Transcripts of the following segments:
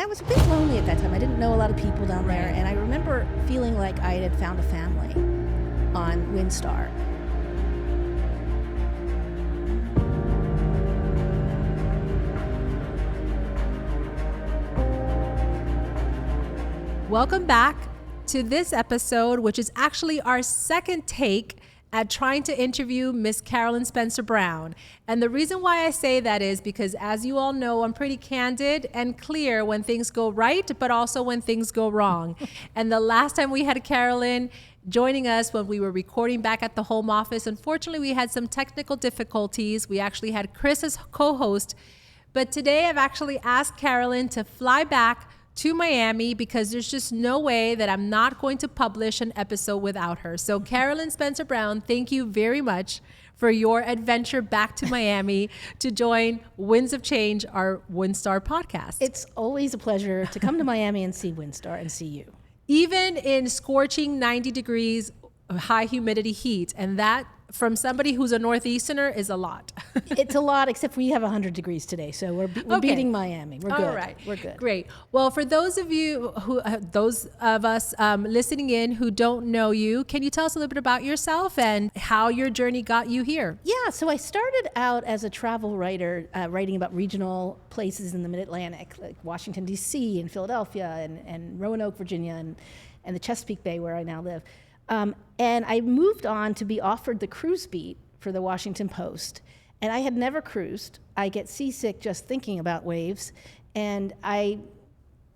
I was a bit lonely at that time. I didn't know a lot of people down there, and I remember feeling like I had found a family on Windstar. Welcome back to this episode, which is actually our second take at trying to interview Miss Carolyn Spencer Brown. And the reason why I say that is because, as you all know, I'm pretty candid and clear when things go right, but also when things go wrong. And the last time we had Carolyn joining us when we were recording back at the home office, unfortunately, we had some technical difficulties. We actually had Chris as co-host. But today I've actually asked Carolyn to fly back to Miami because there's just no way that I'm not going to publish an episode without her. So Carolyn Spencer Brown, thank you very much for your adventure back to Miami to join Winds of Change, our Windstar podcast. It's always a pleasure to come to Miami and see Windstar and see you. Even in scorching 90 degrees, high humidity heat, and that from somebody who's a Northeasterner is a lot. It's a lot, except we have 100 degrees today, so we're beating Miami. We're good. All right, we're good. Great. Well, for those of you who, those of us listening in who don't know you, can you tell us a little bit about yourself and how your journey got you here? Yeah, so I started out as a travel writer, writing about regional places in the Mid-Atlantic, like Washington, D.C. and Philadelphia and Roanoke, Virginia, and the Chesapeake Bay, where I now live. And I moved on to be offered the cruise beat for the Washington Post. And I had never cruised. I get seasick just thinking about waves. And I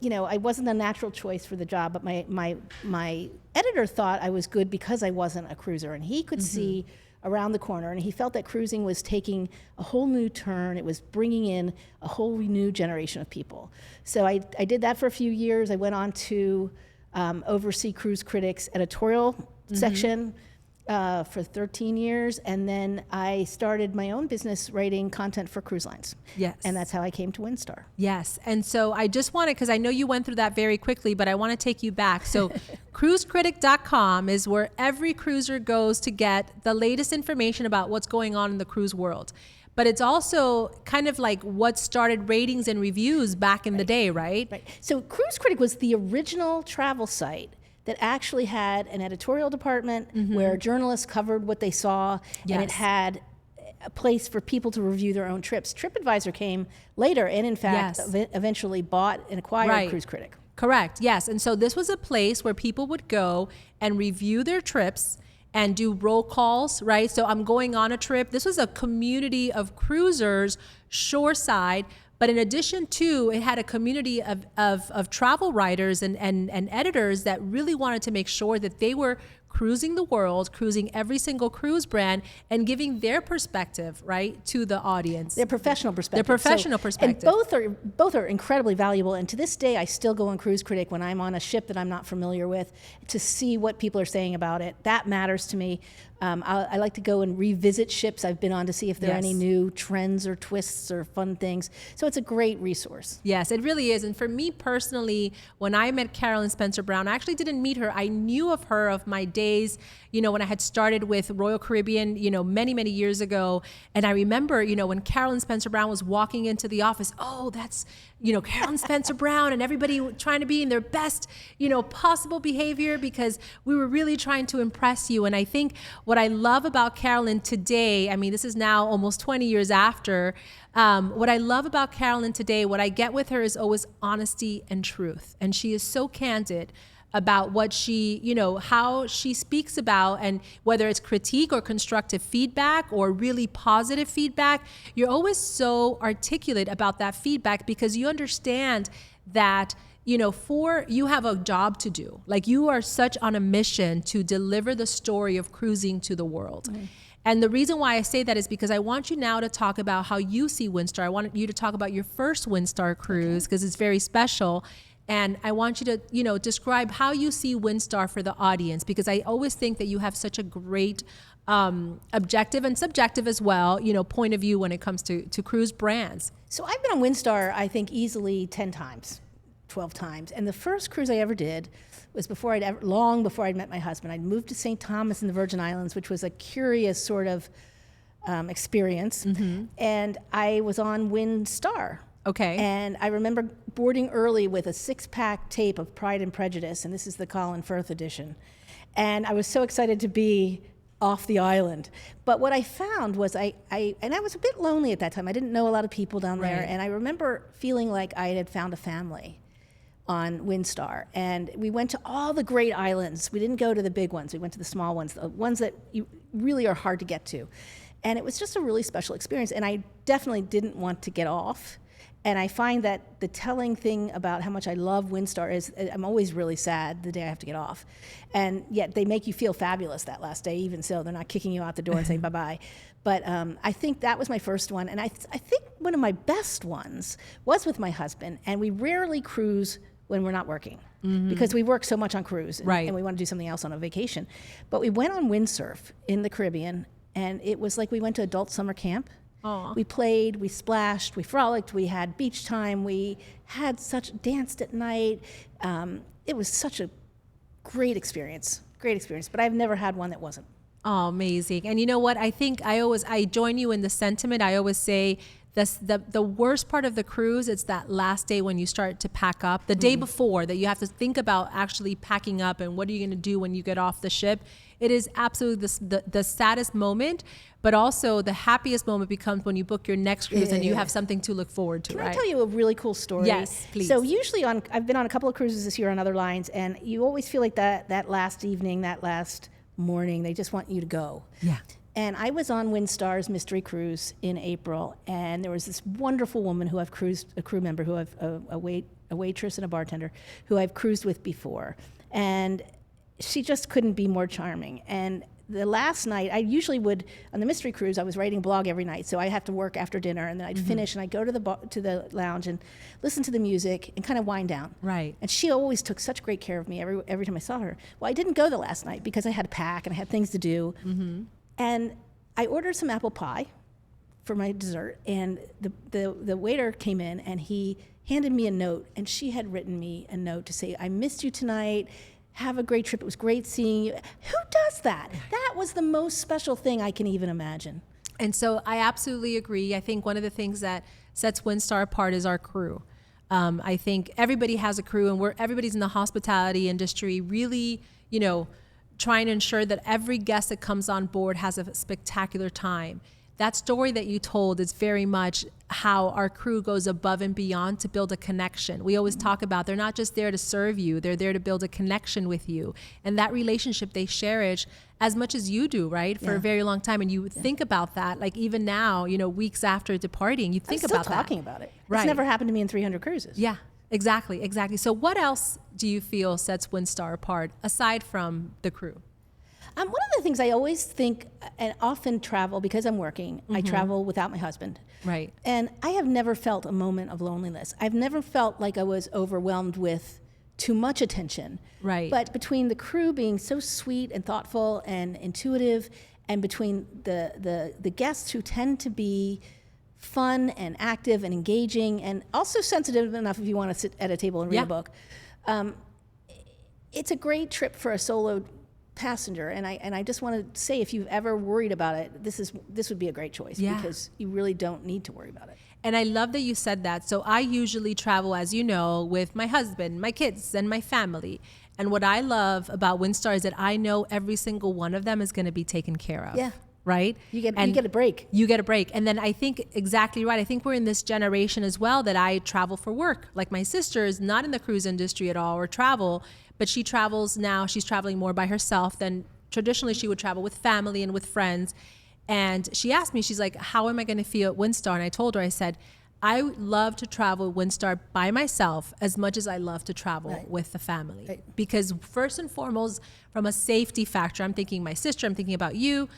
wasn't a natural choice for the job, but my editor thought I was good because I wasn't a cruiser. And he could see around the corner, and he felt that cruising was taking a whole new turn. It was bringing in a whole new generation of people. So I did that for a few years. I went on to oversee Cruise Critic's editorial section for 13 years, and then I started my own business writing content for cruise lines. Yes. And that's how I came to Windstar. Yes. And so I just wanted, because I know you went through that very quickly, but I want to take you back. So cruisecritic.com is where every cruiser goes to get the latest information about what's going on in the cruise world. But it's also kind of like what started ratings and reviews back in the day, right? Right. So Cruise Critic was the original travel site that actually had an editorial department where journalists covered what they saw, and it had a place for people to review their own trips. TripAdvisor came later and, in fact, eventually bought and acquired Cruise Critic. Correct, yes. And so this was a place where people would go and review their trips and do roll calls, right? So I'm going on a trip. This was a community of cruisers, shoreside, but in addition to, it had a community of travel writers and editors that really wanted to make sure that they were cruising the world, cruising every single cruise brand, and giving their perspective, right, to the audience. Their professional perspective. Their professional perspective. And both are incredibly valuable. And to this day, I still go on Cruise Critic when I'm on a ship that I'm not familiar with to see what people are saying about it. That matters to me. I like to go and revisit ships I've been on to see if there are any new trends or twists or fun things. So it's a great resource. Yes, it really is. And for me personally, when I met Carolyn Spencer Brown, I actually didn't meet her. I knew of her of my days, when I had started with Royal Caribbean, many, many years ago. And I remember, when Carolyn Spencer Brown was walking into the office, oh, that's, Carolyn Spencer Brown, and everybody trying to be in their best, possible behavior because we were really trying to impress you. And I think what I love about Carolyn today, I mean, this is now almost 20 years after, what I love about Carolyn today, what I get with her is always honesty and truth. And she is so candid about what she, how she speaks about, and whether it's critique or constructive feedback or really positive feedback, you're always so articulate about that feedback because you understand that, you have a job to do. Like you are such on a mission to deliver the story of cruising to the world. And the reason why I say that is because I want you now to talk about how you see Windstar. I want you to talk about your first Windstar cruise because it's very special. And I want you to, describe how you see Windstar for the audience, because I always think that you have such a great objective and subjective as well, point of view when it comes to cruise brands. So I've been on Windstar, I think, easily 10 times, 12 times. And the first cruise I ever did was long before I'd met my husband. I'd moved to St. Thomas in the Virgin Islands, which was a curious sort of experience. And I was on Windstar. Okay. And I remember boarding early with a 6-pack tape of Pride and Prejudice, and this is the Colin Firth edition. And I was so excited to be off the island. But what I found was I was a bit lonely at that time. I didn't know a lot of people down there. Right. And I remember feeling like I had found a family on Windstar. And we went to all the great islands. We didn't go to the big ones. We went to the small ones, the ones that you really are hard to get to. And it was just a really special experience. And I definitely didn't want to get off. And I find that the telling thing about how much I love Windstar is I'm always really sad the day I have to get off. And yet they make you feel fabulous that last day, even so. They're not kicking you out the door and saying bye-bye. But I think that was my first one. And I think one of my best ones was with my husband. And we rarely cruise when we're not working because we work so much on cruise and we want to do something else on a vacation. But we went on windsurf in the Caribbean, and it was like we went to adult summer camp. Aww. We played, we splashed, we frolicked, we had beach time, we had danced at night. It was such a great experience, but I've never had one that wasn't. Oh, amazing. And you know what? I think I join you in the sentiment. I always say the worst part of the cruise, it's that last day when you start to pack up, the day before that you have to think about actually packing up and what are you going to do when you get off the ship. It is absolutely the saddest moment, but also the happiest moment becomes when you book your next cruise and you have something to look forward to. Can right? I tell you a really cool story? Yes, please. So usually I've been on a couple of cruises this year on other lines, and you always feel like that last evening, that last morning, they just want you to go. Yeah. And I was on Windstar's Mystery Cruise in April, and there was this wonderful woman who a crew member who I've a waitress and a bartender who I've cruised with before, and she just couldn't be more charming. And the last night, I usually would on the Mystery Cruise, I was writing a blog every night, so I have to work after dinner, and then I'd finish and I'd go to the lounge and listen to the music and kind of wind down. Right. And she always took such great care of me every time I saw her. Well, I didn't go the last night because I had to pack and I had things to do. And I ordered some apple pie for my dessert, and the waiter came in and he handed me a note, and she had written me a note to say, I missed you tonight. Have a great trip. It was great seeing you. Who does that? That was the most special thing I can even imagine. And so I absolutely agree. I think one of the things that sets Windstar apart is our crew. I think everybody has a crew, and everybody's in the hospitality industry really, trying to ensure that every guest that comes on board has a spectacular time. That story that you told is very much how our crew goes above and beyond to build a connection. We always talk about they're not just there to serve you, they're there to build a connection with you. And that relationship they cherish as much as you do, right? For a very long time. And you think about that, like even now, weeks after departing, you think about that. I'm still talking about it. Right. It's never happened to me in 300 cruises. Yeah, exactly. So what else do you feel sets Windstar apart aside from the crew? One of the things I always think, and often travel because I'm working, I travel without my husband. Right. And I have never felt a moment of loneliness. I've never felt like I was overwhelmed with too much attention. Right. But between the crew being so sweet and thoughtful and intuitive, and between the guests who tend to be fun and active and engaging and also sensitive enough if you want to sit at a table and read a book, it's a great trip for a solo passenger, and I just want to say, if you've ever worried about it, this would be a great choice because you really don't need to worry about it. And I love that you said that. So I usually travel, as you know, with my husband, my kids, and my family. And what I love about Windstar is that I know every single one of them is going to be taken care of. Yeah. Right? You get a break. You get a break. And then I think exactly right. I think we're in this generation as well that I travel for work. Like my sister is not in the cruise industry at all or travel, but she travels now. She's traveling more by herself than traditionally she would travel with family and with friends. And she asked me, she's like, how am I going to feel at Windstar? And I told her, I said, I love to travel Windstar by myself as much as I love to travel with the family. Right. Because first and foremost, from a safety factor, I'm thinking my sister, I'm thinking about you.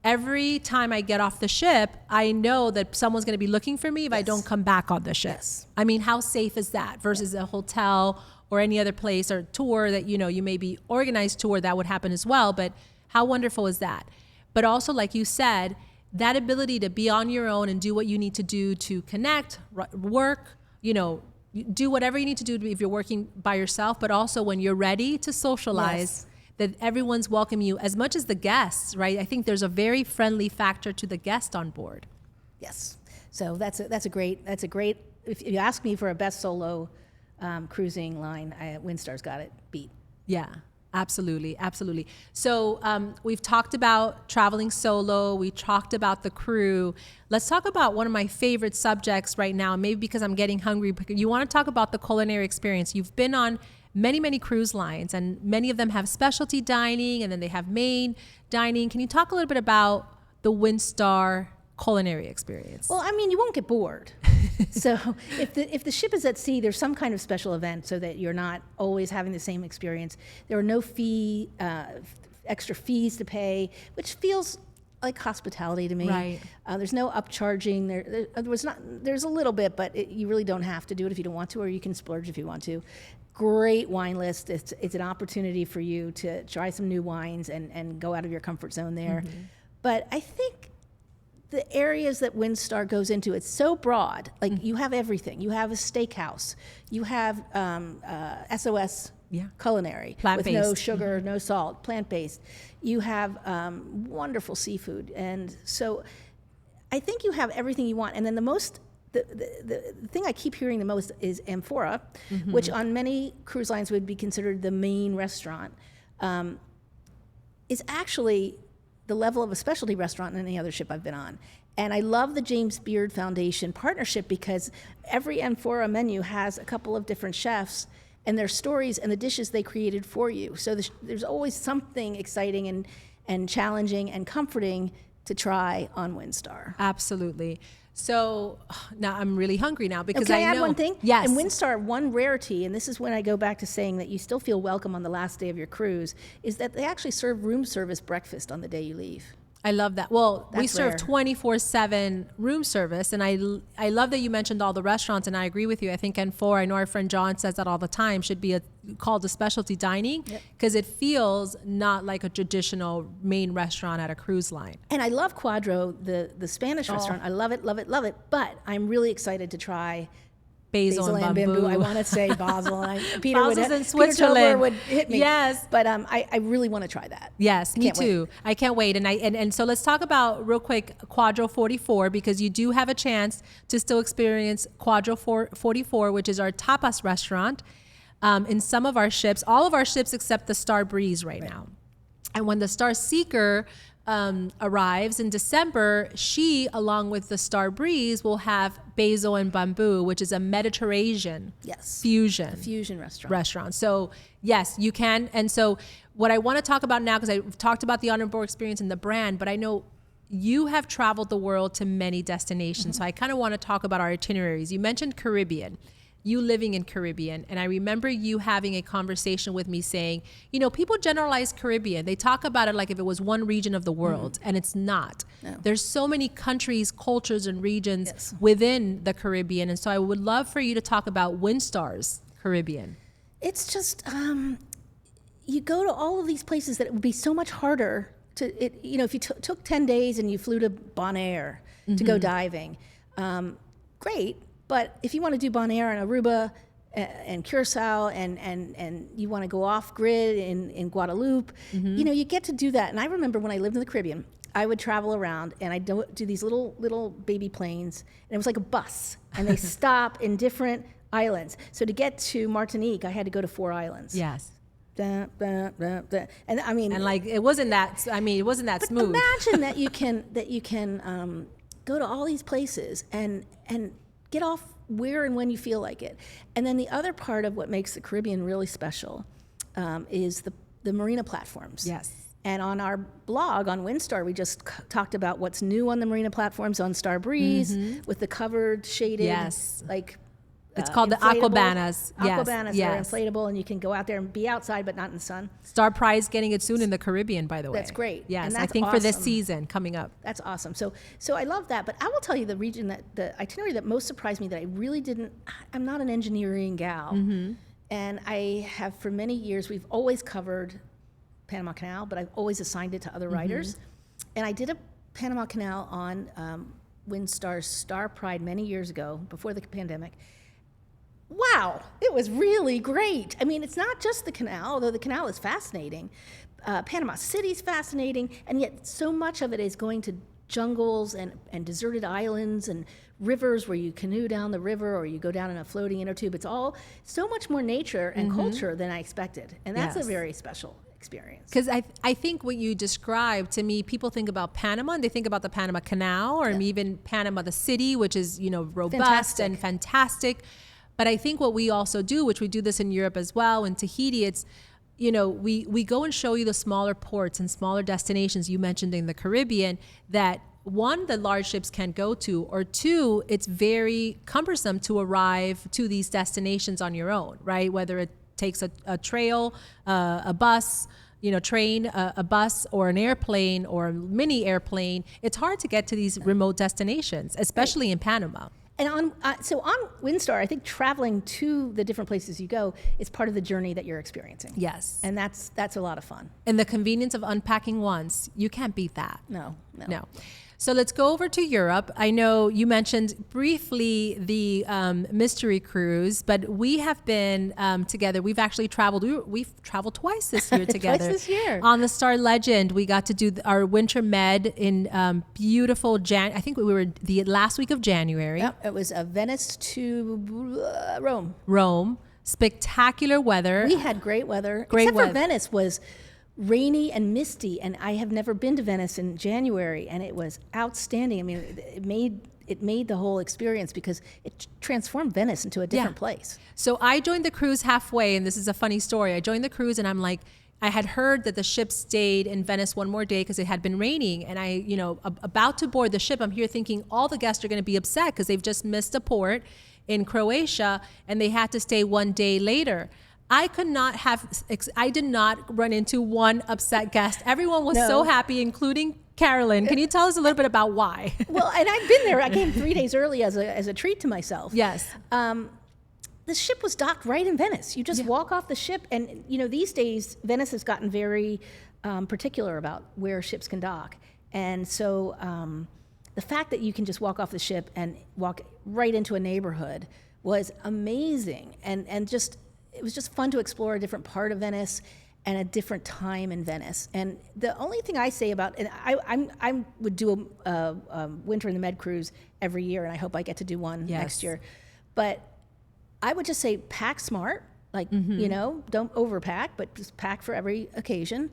Every time I get off the ship, I know that someone's going to be looking for me if I don't come back on the ship. Yes. I mean, how safe is that versus a hotel or any other place or tour that, you may be organized tour, that would happen as well. But how wonderful is that? But also, like you said, that ability to be on your own and do what you need to do to connect, work, do whatever you need to do if you're working by yourself, but also when you're ready to socialize, that everyone's welcoming you as much as the guests, right? I think there's a very friendly factor to the guest on board. Yes. So that's a great if you ask me for a best solo cruising line, Windstar's got it beat. Yeah, absolutely. Absolutely. So we've talked about traveling solo. We talked about the crew. Let's talk about one of my favorite subjects right now, maybe because I'm getting hungry. You want to talk about the culinary experience. You've been on many, many cruise lines, and many of them have specialty dining, and then they have main dining. Can you talk a little bit about the Windstar culinary experience? Well, I mean, you won't get bored. So if the ship is at sea, there's some kind of special event so that you're not always having the same experience. There are no extra fees to pay, which feels like hospitality to me. Right. There's no upcharging. There's a little bit, but you really don't have to do it if you don't want to, or you can splurge if you want to. Great wine list. It's an opportunity for you to try some new wines and go out of your comfort zone there. Mm-hmm. But I think the areas that Windstar goes into, it's so broad. Like you have everything. You have a steakhouse. You have SOS Culinary with no sugar, no salt, plant-based. You have wonderful seafood. And so I think you have everything you want. And then the thing I keep hearing the most is amphora, which on many cruise lines would be considered the main restaurant, is actually the level of a specialty restaurant in any other ship I've been on. And I love the James Beard Foundation partnership because every amphora menu has a couple of different chefs and their stories and the dishes they created for you. So there's always something exciting and challenging and comforting to try on Windstar. Absolutely. So now I'm really hungry now because Can I add one thing? Yes. And Windstar, one rarity, and this is when I go back to saying that you still feel welcome on the last day of your cruise, is that they actually serve room service breakfast on the day you leave. I love that. Well, we serve rare. 24/7 room service, and I love that you mentioned all the restaurants, and I agree with you. I think N4, I know our friend John says that all the time, should be called a specialty dining because it feels not like a traditional main restaurant at a cruise line. And I love Quadro, the Spanish restaurant. I love it, love it, love it. But I'm really excited to try Basil and bamboo. I want to say Basel. Peter Basil's in Switzerland. Peter Tobler would hit me. Yes. But I really want to try that. Yes, me too. I can't wait. And so let's talk about real quick Quadro 44 because you do have a chance to still experience Quadro 44, which is our tapas restaurant in some of our ships, all of our ships except the Star Breeze right now. And when the Star Seeker arrives in December, she, along with the Star Breeze, will have Basil and Bamboo, which is a Mediterranean fusion restaurant. So yes, you can. And so what I want to talk about now, because I've talked about the on-board experience and the brand, but I know you have traveled the world to many destinations. So I kind of want to talk about our itineraries. You mentioned Caribbean. You living in Caribbean. And I remember you having a conversation with me saying, you know, people generalize Caribbean. They talk about it like if it was one region of the world, and it's not. No. There's so many countries, cultures, and regions within the Caribbean. And so I would love for you to talk about Windstar's Caribbean. It's just, you go to all of these places that it would be so much harder if you took 10 days and you flew to Bonaire to go diving, great. But if you want to do Bonaire and Aruba and Curacao and you want to go off grid in Guadeloupe, you get to do that. And I remember when I lived in the Caribbean, I would travel around and I'd do these little baby planes, and it was like a bus, and they stop in different islands. So to get to Martinique, I had to go to 4 islands. Yes. And I mean, and like it wasn't that smooth. Imagine that you can go to all these places and get off where and when you feel like it. And then the other part of what makes the Caribbean really special is the marina platforms. Yes. And on our blog on Windstar, we just talked about what's new on the marina platforms on Star Breeze with the covered, shaded, it's called the Aquabanas. Aquabanas are inflatable, and you can go out there and be outside, but not in the sun. Star Prize getting it soon in the Caribbean, by the way. That's great. Yes, and that's I think awesome. for this season coming up. That's awesome. So I love that. But I will tell you the itinerary that most surprised me that I really didn't. I'm not an engineering gal, and I have for many years. We've always covered Panama Canal, but I've always assigned it to other writers. And I did a Panama Canal on Windstar's Star Pride many years ago, before the pandemic. Wow, it was really great. I mean, it's not just the canal, although the canal is fascinating. Panama City's fascinating, and yet so much of it is going to jungles and deserted islands and rivers where you canoe down the river or you go down in a floating inner tube. It's all so much more nature and culture than I expected. And that's a very special experience. Because I think what you described to me, people think about Panama and they think about the Panama Canal or even Panama, the city, which is, robust and fantastic. But I think what we also do, which we do this in Europe as well, in Tahiti, it's, we go and show you the smaller ports and smaller destinations you mentioned in the Caribbean that one, the large ships can't go to, or two, it's very cumbersome to arrive to these destinations on your own, right? Whether it takes a trail, a bus, train, a bus or an airplane or a mini airplane. It's hard to get to these remote destinations, especially in Panama. And on Windstar, I think traveling to the different places you go is part of the journey that you're experiencing. Yes. And that's a lot of fun. And the convenience of unpacking once, you can't beat that. No. So let's go over to Europe. I know you mentioned briefly the mystery cruise, but we have been together. We've actually traveled. We've traveled twice this year together. Twice this year. On the Star Legend, we got to do our winter med in beautiful I think we were the last week of January. Yep, it was Venice to Rome. Rome. Spectacular weather. We had great weather. Great Except weather. for Venice was rainy and misty, and I have never been to Venice in January, and it was outstanding. I mean, it made the whole experience because it transformed Venice into a different place. So I joined the cruise halfway, and this is a funny story. I joined the cruise, and I'm like, I had heard that the ship stayed in Venice one more day because it had been raining, and I, about to board the ship, I'm here thinking all the guests are going to be upset because they've just missed a port in Croatia, and they had to stay one day later. I did not run into one upset guest. Everyone was so happy, including Carolyn. Can you tell us a little bit about why? Well, and I've been there. I came 3 days early as a treat to myself. Yes. The ship was docked right in Venice. You just walk off the ship, and these days Venice has gotten very particular about where ships can dock, and so the fact that you can just walk off the ship and walk right into a neighborhood was amazing, and just. It was just fun to explore a different part of Venice and a different time in Venice. And the only thing I say about, and I would do a winter in the Med cruise every year, and I hope I get to do one next year. But I would just say pack smart, like, don't overpack, but just pack for every occasion.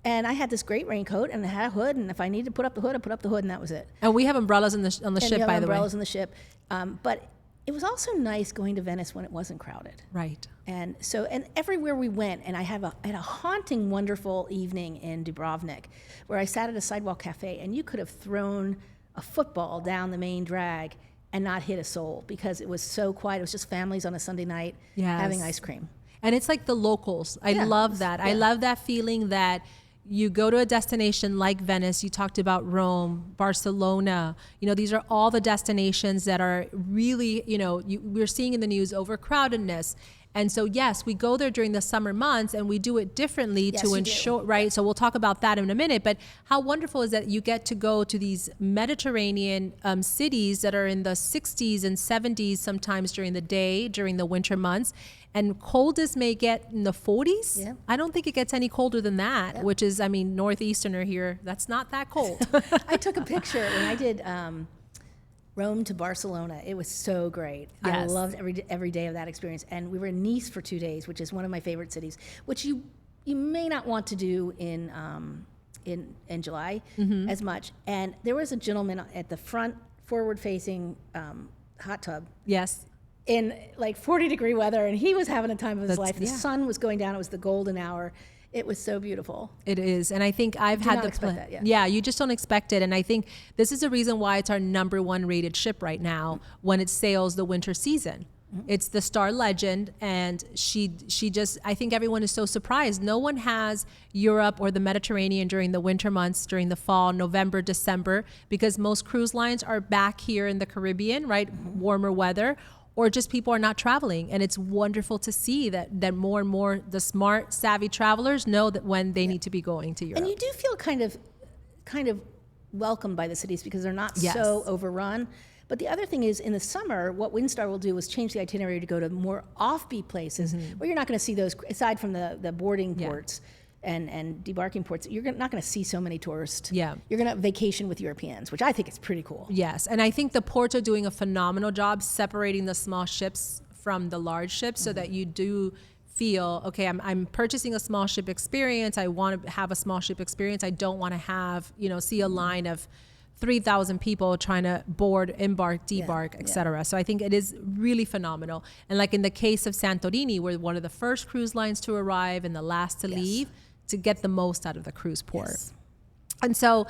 And I had this great raincoat, and it had a hood, and if I needed to put up the hood, I put up the hood, and that was it. And we have umbrellas on the ship, by the way. Umbrellas on the ship. But it was also nice going to Venice when it wasn't crowded. Right. And so, and everywhere we went, and I had a haunting, wonderful evening in Dubrovnik, where I sat at a sidewalk cafe, and you could have thrown a football down the main drag and not hit a soul because it was so quiet. It was just families on a Sunday night having ice cream. And it's like the locals. I love that. I love that feeling that you go to a destination like Venice. You talked about Rome, Barcelona. These are all the destinations that are really, we're seeing in the news overcrowdedness. And so, yes, we go there during the summer months and we do it differently to ensure, right? So we'll talk about that in a minute. But how wonderful is that you get to go to these Mediterranean cities that are in the 60s and 70s sometimes during the day, during the winter months. And coldest may get in the 40s. Yeah. I don't think it gets any colder than that, which is, Northeasterner here. That's not that cold. I took a picture when I did Rome to Barcelona. It was so great. Yes. I loved every day of that experience. And we were in Nice for 2 days, which is one of my favorite cities, which you may not want to do in July as much. And there was a gentleman at the front forward-facing hot tub. Yes. In like 40-degree weather, and he was having a time of his life. The sun was going down. It was the golden hour. It was so beautiful. It is. And I think I've had the expect that, you just don't expect it. And I think this is the reason why it's our #1 rated ship right now when it sails the winter season. It's the Star Legend, and she just, I think everyone is so surprised. No one has Europe or the Mediterranean during the winter months, during the fall, November, December, because most cruise lines are back here in the Caribbean, right? Warmer weather. Or just people are not traveling. And it's wonderful to see that more and more the smart, savvy travelers know that when they need to be going to Europe. And you do feel kind of welcomed by the cities because they're not so overrun. But the other thing is, in the summer, what Windstar will do is change the itinerary to go to more offbeat places where you're not going to see those, aside from the boarding ports. and debarking ports, you're not going to see so many tourists. Yeah. You're going to vacation with Europeans, which I think is pretty cool. Yes. And I think the ports are doing a phenomenal job separating the small ships from the large ships so that you do feel, okay, I'm purchasing a small ship experience. I want to have a small ship experience. I don't want to have, see a line of 3,000 people trying to board, embark, debark, etc. So I think it is really phenomenal. And like in the case of Santorini, we're one of the first cruise lines to arrive and the last to leave to get the most out of the cruise port. Yes. And so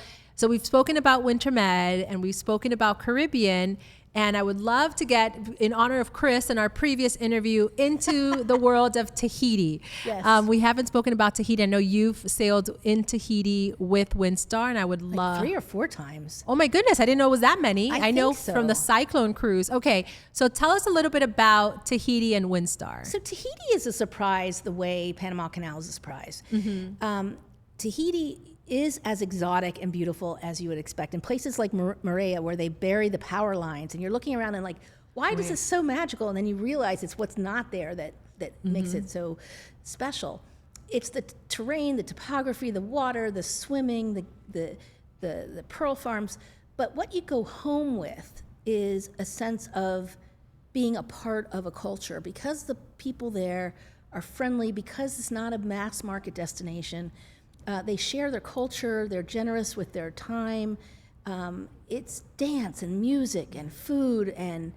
we've spoken about Winter Med and we've spoken about Caribbean. And I would love to get, in honor of Chris in our previous interview, into the world of Tahiti. Yes. We haven't spoken about Tahiti. I know you've sailed in Tahiti with Windstar, and I would love... 3 or 4 times. Oh my goodness, I didn't know it was that many. I know think so. From the Cyclone cruise. Okay, so tell us a little bit about Tahiti and Windstar. So Tahiti is a surprise the way Panama Canal is a surprise. Tahiti is as exotic and beautiful as you would expect. In places like Moorea, where they bury the power lines, and you're looking around and like, why is this so magical? And then you realize it's what's not there that makes it so special. It's the terrain, the topography, the water, the swimming, the pearl farms. But what you go home with is a sense of being a part of a culture, because the people there are friendly, because it's not a mass market destination. They share their culture, they're generous with their time. It's dance and music and food and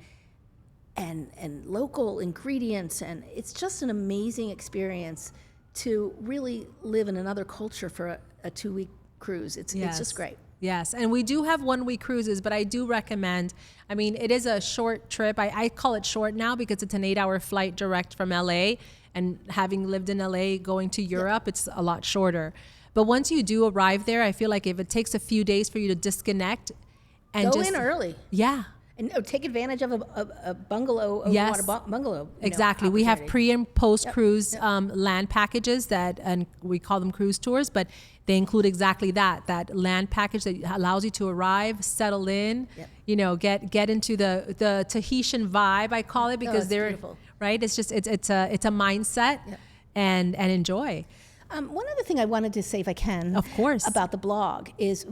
local ingredients, and it's just an amazing experience to really live in another culture for a 2-week cruise. It's just great. Yes, and we do have 1-week cruises, but I do recommend, it is a short trip. I call it short now because it's an 8-hour flight direct from LA, and having lived in LA, going to Europe, it's a lot shorter. But once you do arrive there, I feel like if it takes a few days for you to disconnect and go in early. Yeah. And take advantage of a bungalow, water bungalow. Exactly. We have pre and post cruise land packages and we call them cruise tours, but they include exactly that land package that allows you to arrive, settle in, get into the Tahitian vibe, I call it, because they're beautiful. Right. It's just it's a mindset and enjoy. One other thing I wanted to say, if I can, of course, about the blog is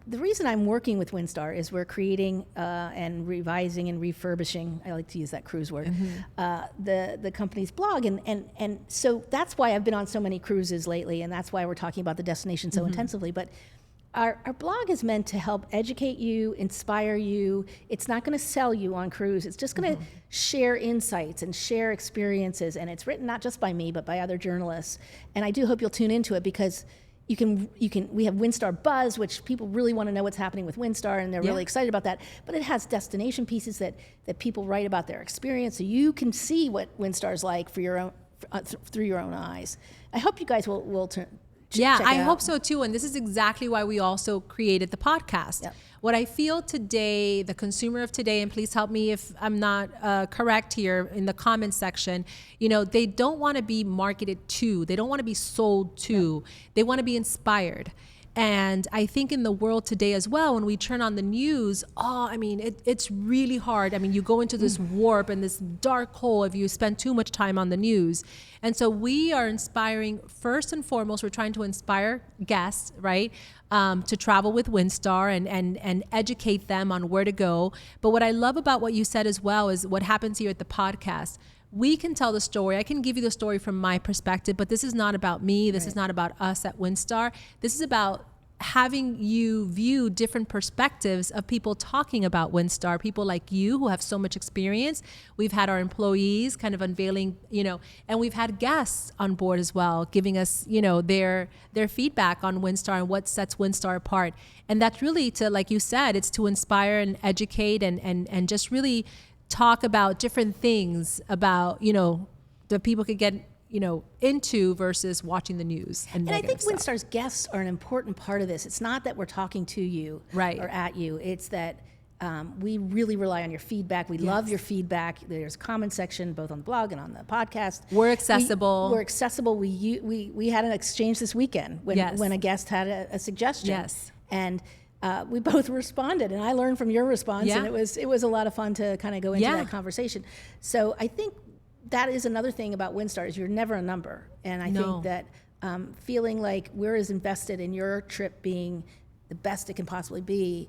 the reason I'm working with Windstar is we're creating and revising and refurbishing, I like to use that cruise word, the company's blog. And so that's why I've been on so many cruises lately, and that's why we're talking about the destination so intensively. But our blog is meant to help educate you, inspire you. It's not going to sell you on cruise. It's just going to share insights and share experiences. And it's written not just by me, but by other journalists. And I do hope you'll tune into it, because we have Windstar Buzz, which people really want to know what's happening with Windstar, and they're really excited about that. But it has destination pieces that people write about their experience, so you can see what Windstar's like for your own through your own eyes. I hope you guys will turn. Yeah, I hope so too. And this is exactly why we also created the podcast. Yep. What I feel today, the consumer of today, and please help me if I'm not correct here in the comments section, they don't want to be marketed to. They don't want to be sold to. They want to be inspired. And I think in the world today as well, when we turn on the news, it's really hard. You go into this warp and this dark hole if you spend too much time on the news. And so we are inspiring, first and foremost, we're trying to inspire guests, right, to travel with Windstar and educate them on where to go. But what I love about what you said as well is what happens here at the podcast. We can tell the story. I can give you the story from my perspective, but this is not about me. This is not about us at Windstar. This is about having you view different perspectives of people talking about Windstar, people like you who have so much experience. We've had our employees kind of unveiling, and we've had guests on board as well, giving us, their feedback on Windstar and what sets Windstar apart. And that's really to, like you said, it's to inspire and educate and just really talk about different things about, that people could get, into versus watching the news. And I think Windstar's guests are an important part of this. It's not that we're talking to you or at you. It's that we really rely on your feedback. We love your feedback. There's a comment section both on the blog and on the podcast. We're accessible. We're accessible. We had an exchange this weekend when a guest had a suggestion. Yes. And we both responded, and I learned from your response, and it was a lot of fun to kind of go into that conversation. So I think that is another thing about Windstar is you're never a number, and I think that feeling like we're as invested in your trip being the best it can possibly be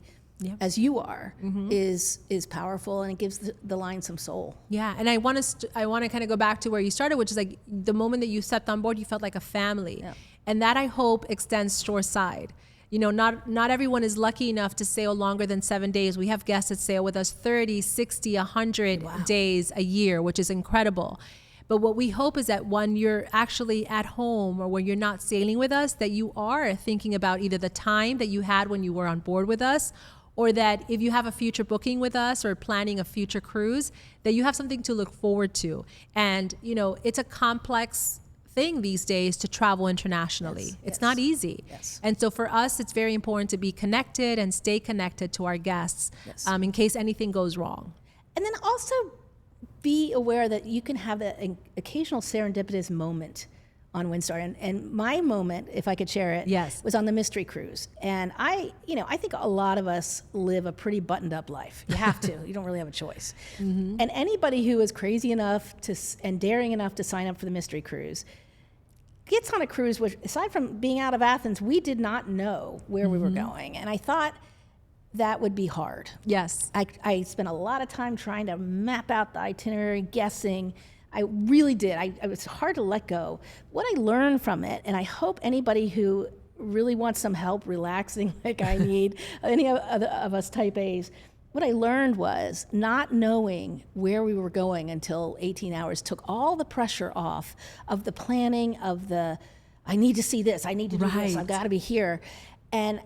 as you are is powerful, and it gives the line some soul. Yeah, and I want to kind of go back to where you started, which is like the moment that you stepped on board, you felt like a family, and that I hope extends shoreside. You know, not everyone is lucky enough to sail longer than 7 days. We have guests that sail with us 30, 60, 100 days a year, which is incredible. But what we hope is that when you're actually at home or when you're not sailing with us, that you are thinking about either the time that you had when you were on board with us, or that if you have a future booking with us or planning a future cruise, that you have something to look forward to. And, you know, it's a complex thing these days to travel internationally. It's not easy. And so for us, it's very important to be connected and stay connected to our guests in case anything goes wrong. And then also be aware that you can have an occasional serendipitous moment on Windstar. And my moment, if I could share it, was on the Mystery Cruise. And I think a lot of us live a pretty buttoned up life. You have to. You don't really have a choice. And anybody who is crazy enough and daring enough to sign up for the Mystery Cruise gets on a cruise which, aside from being out of Athens, we did not know where we were going. And I thought that would be hard. Yes. I spent a lot of time trying to map out the itinerary, guessing. I really did. It was hard to let go. What I learned from it, and I hope anybody who really wants some help relaxing like I need, any of us type A's, what I learned was not knowing where we were going until 18 hours took all the pressure off of the planning, of the, I need to see this, I need to do this, I've got to be here. And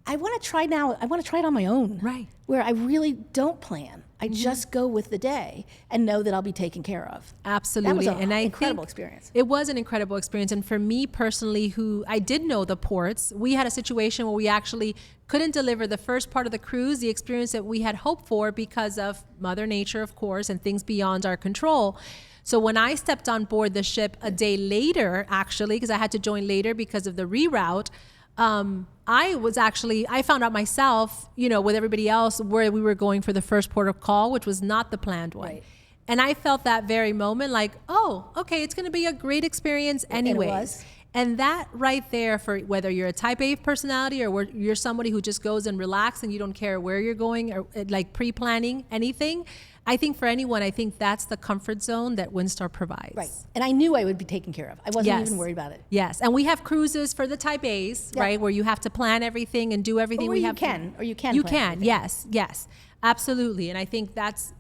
I want to try now, I want to try it on my own. Where I really don't plan. I just go with the day and know that I'll be taken care of. Absolutely. That was an incredible experience. It was an incredible experience. And for me personally, who I did know the ports, we had a situation where we actually couldn't deliver the first part of the cruise, the experience that we had hoped for because of Mother Nature, of course, and things beyond our control. So when I stepped on board the ship a day later, actually, because I had to join later because of the reroute, I found out myself, with everybody else, where we were going for the first port of call, which was not the planned one. And I felt that very moment like, oh, okay, it's going to be a great experience anyways. And it was. And that right there, for whether you're a type A personality or you're somebody who just goes and relax and you don't care where you're going or like pre-planning anything, I think for anyone, I think that's the comfort zone that Windstar provides. And I knew I would be taken care of. I wasn't even worried about it. And we have cruises for the type A's, right, where you have to plan everything and do everything. Or you can plan everything. Yes, absolutely. And I think that's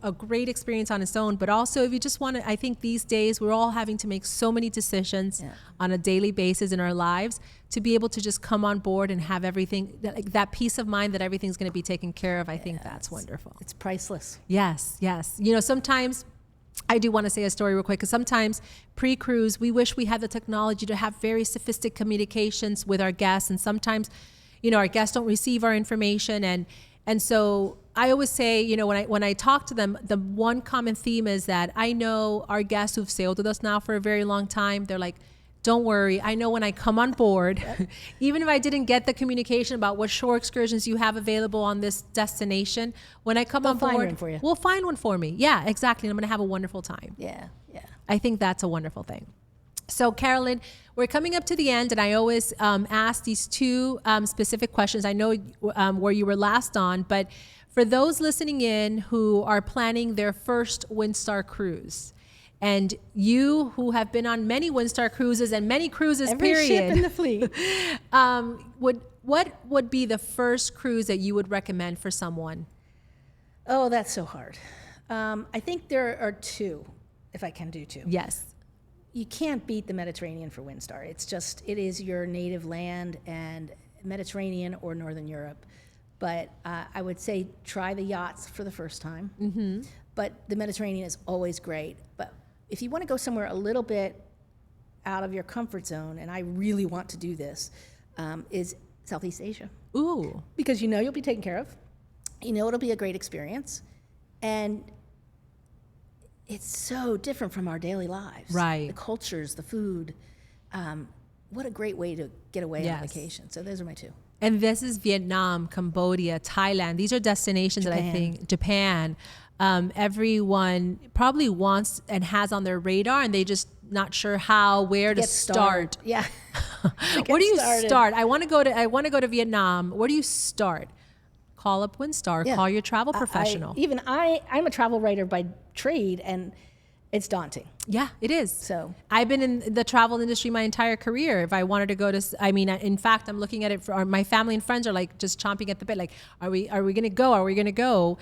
a great experience on its own. But also, if you just want to, I think these days we're all having to make so many decisions on a daily basis in our lives, to be able to just come on board and have everything, that peace of mind that everything's going to be taken care of. I think that's wonderful. It's priceless. Yes. Sometimes I do want to say a story real quick, because sometimes pre-cruise, we wish we had the technology to have very sophisticated communications with our guests. And sometimes, our guests don't receive our information. And so I always say, when I talk to them, the one common theme is that I know our guests who've sailed with us now for a very long time, they're like, don't worry, I know when I come on board, even if I didn't get the communication about what shore excursions you have available on this destination, when I come on board, we'll find one for me. Yeah, exactly. And I'm going to have a wonderful time. Yeah. I think that's a wonderful thing. So Carolyn, we're coming up to the end, and I always ask these two specific questions. I know where you were last on, but for those listening in who are planning their first Windstar cruise, and you who have been on many Windstar cruises and many cruises, every ship in the fleet, what would be the first cruise that you would recommend for someone? Oh, that's so hard. I think there are two, if I can do two. Yes. You can't beat the Mediterranean for Windstar. It is your native land, and Mediterranean or Northern Europe. But I would say try the yachts for the first time. But the Mediterranean is always great. But if you want to go somewhere a little bit out of your comfort zone, and I really want to do this, is Southeast Asia. Ooh. Because you'll be taken care of. It'll be a great experience. And it's so different from our daily lives. Right. The cultures, the food. What a great way to get away on vacation. So those are my two. And this is Vietnam, Cambodia, Thailand. These are destinations that I think, Japan, everyone probably wants and has on their radar, and they just not sure how, where to start. Yeah. Where do you start? I want to go to Vietnam. Where do you start? Call up Windstar. Yeah. Call your travel professional. I'm a travel writer by trade, and it's daunting. Yeah, it is. So I've been in the travel industry my entire career. If I wanted to go to, in fact, I'm looking at it for my family and friends are like just chomping at the bit. Like, are we going to go? Are we going to go?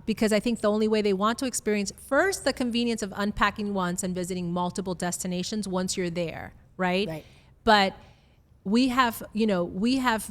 Because I think the only way they want to experience first the convenience of unpacking once and visiting multiple destinations once you're there, right? Right. But we have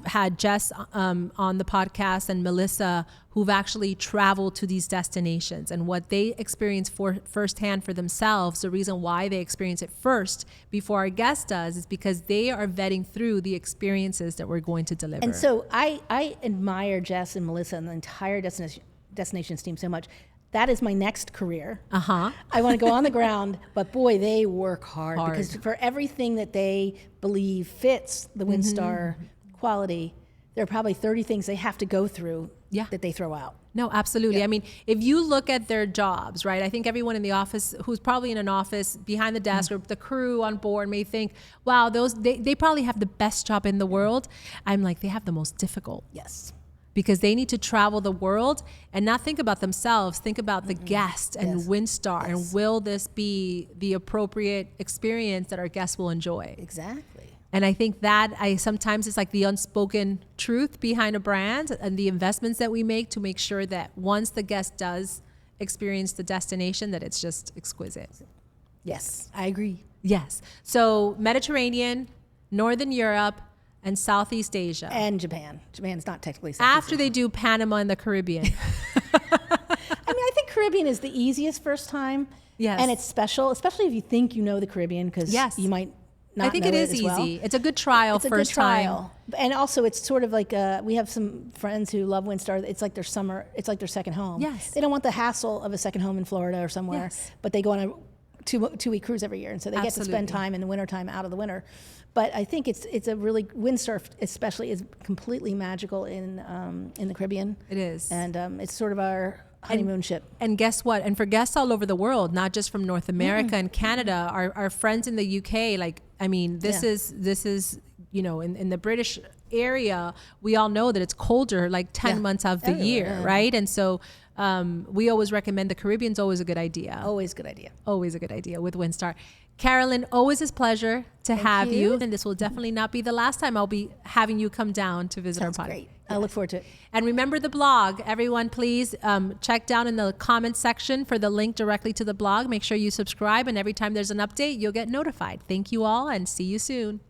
had Jess on the podcast and Melissa who've actually traveled to these destinations, and what they experience firsthand for themselves. The reason why they experience it first before our guest does is because they are vetting through the experiences that we're going to deliver. And so I admire Jess and Melissa and the entire Destinations team so much. That is my next career. I want to go on the ground, but boy, they work hard. Because for everything that they believe fits the Windstar quality, there are probably 30 things they have to go through that they throw out. No, absolutely. Yeah. I mean, if you look at their jobs, right? I think everyone in the office who's probably in an office behind the desk or the crew on board may think, wow, they probably have the best job in the world. I'm like, they have the most difficult. Yes. Because they need to travel the world and not think about themselves, think about the guest and Windstar, and will this be the appropriate experience that our guests will enjoy? Exactly. And I think that sometimes it's like the unspoken truth behind a brand and the investments that we make to make sure that once the guest does experience the destination, that it's just exquisite. Yes, I agree. Yes. So Mediterranean, Northern Europe, and Southeast Asia. And Japan. Japan's not technically Southeast After they do Panama and the Caribbean. I think Caribbean is the easiest first time. Yes. And it's special, especially if you think you know the Caribbean, because you might not know it as well. I think it is easy. It's a good trial first time. And also it's sort of like, we have some friends who love Windstar. It's like their summer, it's like their second home. Yes. They don't want the hassle of a second home in Florida or somewhere, but they go on a two-week cruise every year. And so they get to spend time in the wintertime out of the winter. But I think it's a really, Windstar especially is completely magical in the Caribbean. It is. And it's sort of our honeymoon ship. And guess what? And for guests all over the world, not just from North America and Canada, our friends in the UK, this is, in the British area, we all know that it's colder like 10 months of the year, right? And so we always recommend the Caribbean's always a good idea. Always good idea. Always a good idea with Windstar. Carolyn, always a pleasure to have you. And this will definitely not be the last time I'll be having you come down to visit our podcast. Great. I look forward to it. And remember the blog. Everyone, please check down in the comment section for the link directly to the blog. Make sure you subscribe, and every time there's an update, you'll get notified. Thank you all, and see you soon.